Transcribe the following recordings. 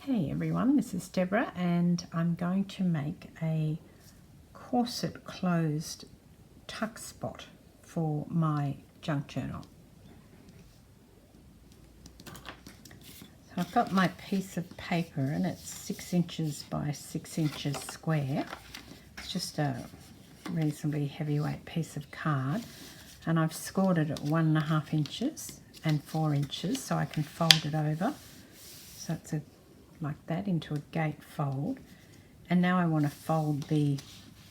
Hey everyone, this is Deborah and I'm going to make a corset closed tuck spot for my junk journal. So I've got my piece of paper and it's 6 inches by 6 inches square. It's just a reasonably heavyweight piece of card and I've scored it at 1.5 inches and 4 inches so I can fold it over. So it's like that into a gate fold, and now I want to fold the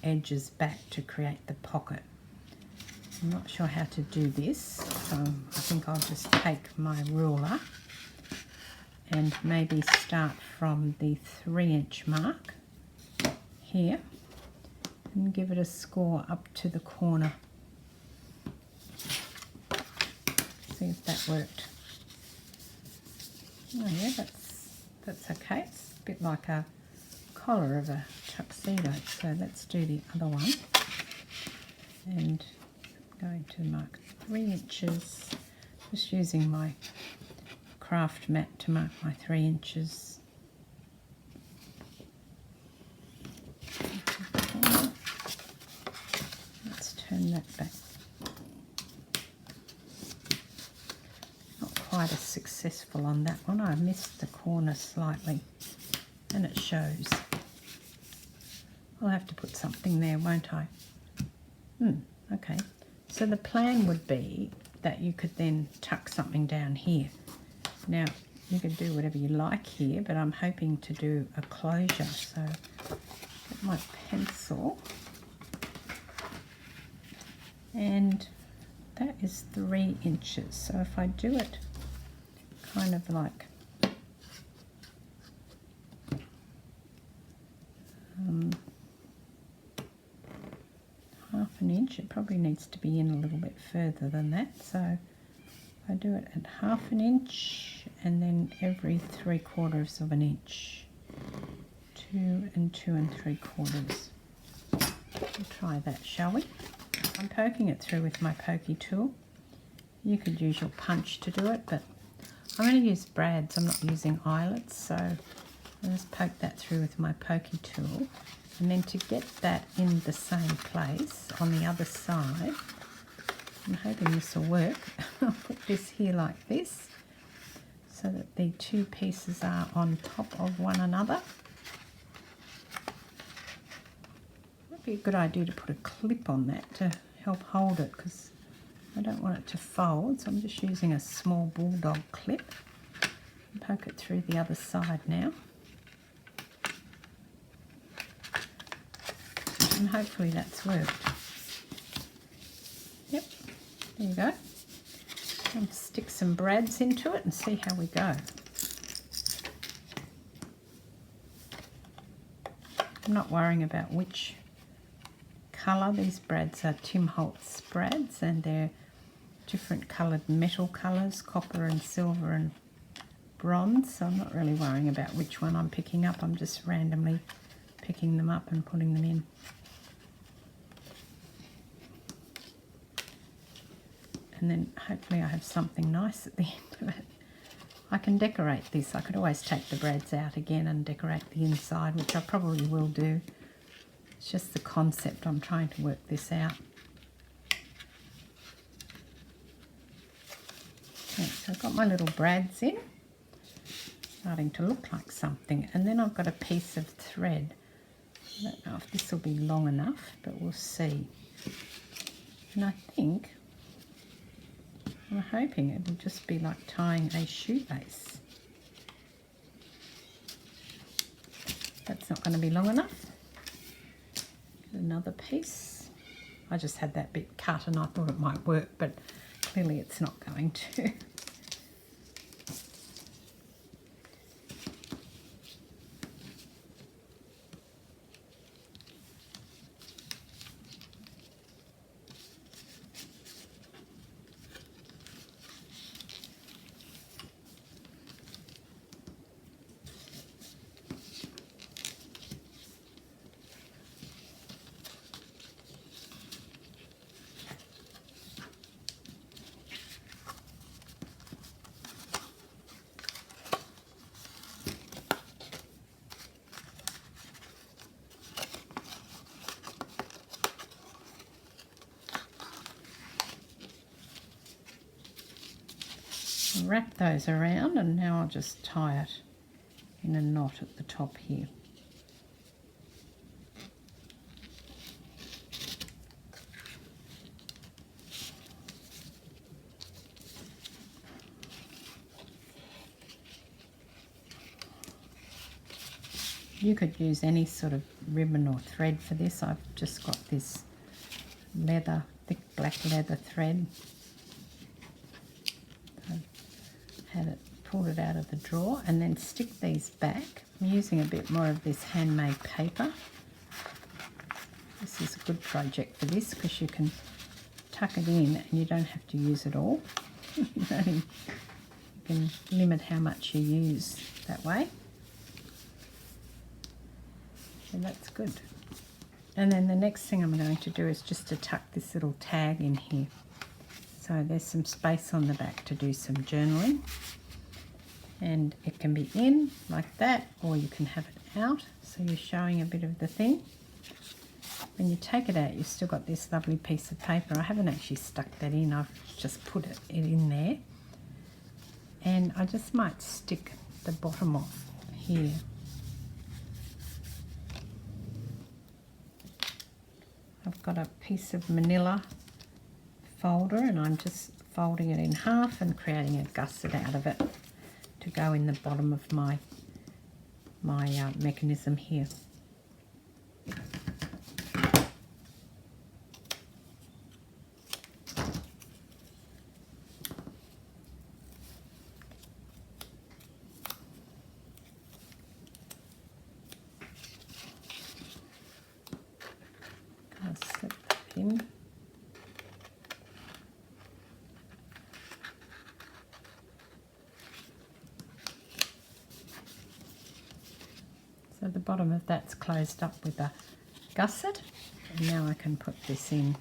edges back to create the pocket. I'm not sure how to do this, so I think I'll just take my ruler and maybe start from the 3-inch mark here and give it a score up to the corner. See if that worked. Oh yeah, that's okay. It's a bit like a collar of a tuxedo. So let's do the other one. And I'm going to mark 3 inches. Just using my craft mat to mark my 3 inches. Let's turn that back. Quite as successful on that one. I missed the corner slightly and it shows. I'll have to put something there, won't I? Okay. So the plan would be that you could then tuck something down here. Now, you could do whatever you like here, but I'm hoping to do a closure. So get my pencil, and that is 3 inches. So if I do it kind of like half an inch, it probably needs to be in a little bit further than that. So I do it at 1/2 inch and then every 3/4 of an inch, 2 and 2 3/4. We'll try that, shall we? I'm poking it through with my pokey tool. You could use your punch to do it, but I'm going to use brads. I'm not using eyelets, so I'll just poke that through with my pokey tool. And then to get that in the same place on the other side, I'm hoping this will work. I'll put this here like this, so that the two pieces are on top of one another. Might be a good idea to put a clip on that to help hold it, because I don't want it to fold, so I'm just using a small bulldog clip. And poke it through the other side now. And hopefully that's worked. Yep, there you go. And stick some brads into it and see how we go. I'm not worrying about which colour. These brads are Tim Holtz brads and they're different coloured metal colours, copper and silver and bronze, so I'm not really worrying about which one I'm picking up. I'm just randomly picking them up and putting them in. And then hopefully I have something nice at the end of it. I can decorate this. I could always take the brads out again and decorate the inside, which I probably will do. It's just the concept. I'm trying to work this out. Okay, so I've got my little brads in, starting to look like something. And then I've got a piece of thread. I don't know if this will be long enough, but we'll see. And I think, I'm hoping it will just be like tying a shoelace. That's not going to be long enough. Get another piece. I just had that bit cut and I thought it might work, but clearly it's not going to. Wrap those around, and now I'll just tie it in a knot at the top here. You could use any sort of ribbon or thread for this. I've just got this leather, thick black leather thread. I've had it, pulled it out of the drawer, and then stick these back. I'm using a bit more of this handmade paper. This is a good project for this because you can tuck it in and you don't have to use it all. You can limit how much you use that way. So that's good. And then the next thing I'm going to do is just to tuck this little tag in here. So there's some space on the back to do some journaling. And it can be in like that, or you can have it out. So you're showing a bit of the thing. When you take it out, you've still got this lovely piece of paper. I haven't actually stuck that in. I've just put it in there. And I just might stick the bottom off here. I've got a piece of manila folder, and I'm just folding it in half and creating a gusset out of it to go in the bottom of my mechanism here. I'll slip that in. So the bottom of that's closed up with a gusset, and now I can put this in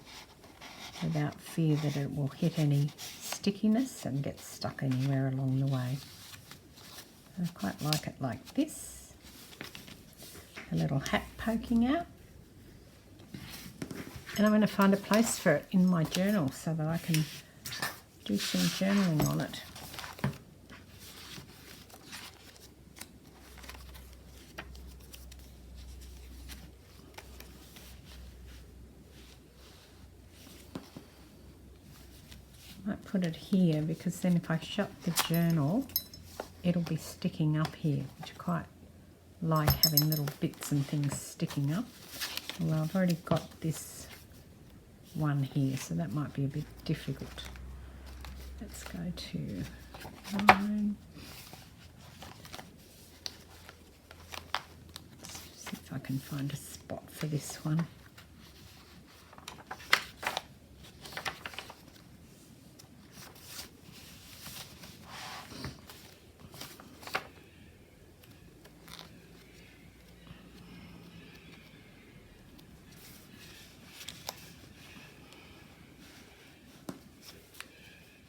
without fear that it will hit any stickiness and get stuck anywhere along the way. I quite like it like this. A little hat poking out. And I'm going to find a place for it in my journal so that I can do some journaling on it. I might put it here because then if I shut the journal, it'll be sticking up here, which I quite like, having little bits and things sticking up. Well, I've already got this one here, so that might be a bit difficult. Let's go to 9. See if I can find a spot for this one.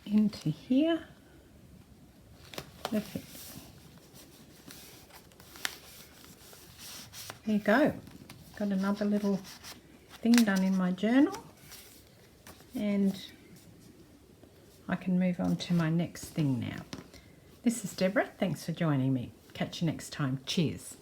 Into here. Perfect. There you go. Got another little thing done in my journal, and I can move on to my next thing now. This is Deborah. Thanks for joining me. Catch you next time. Cheers.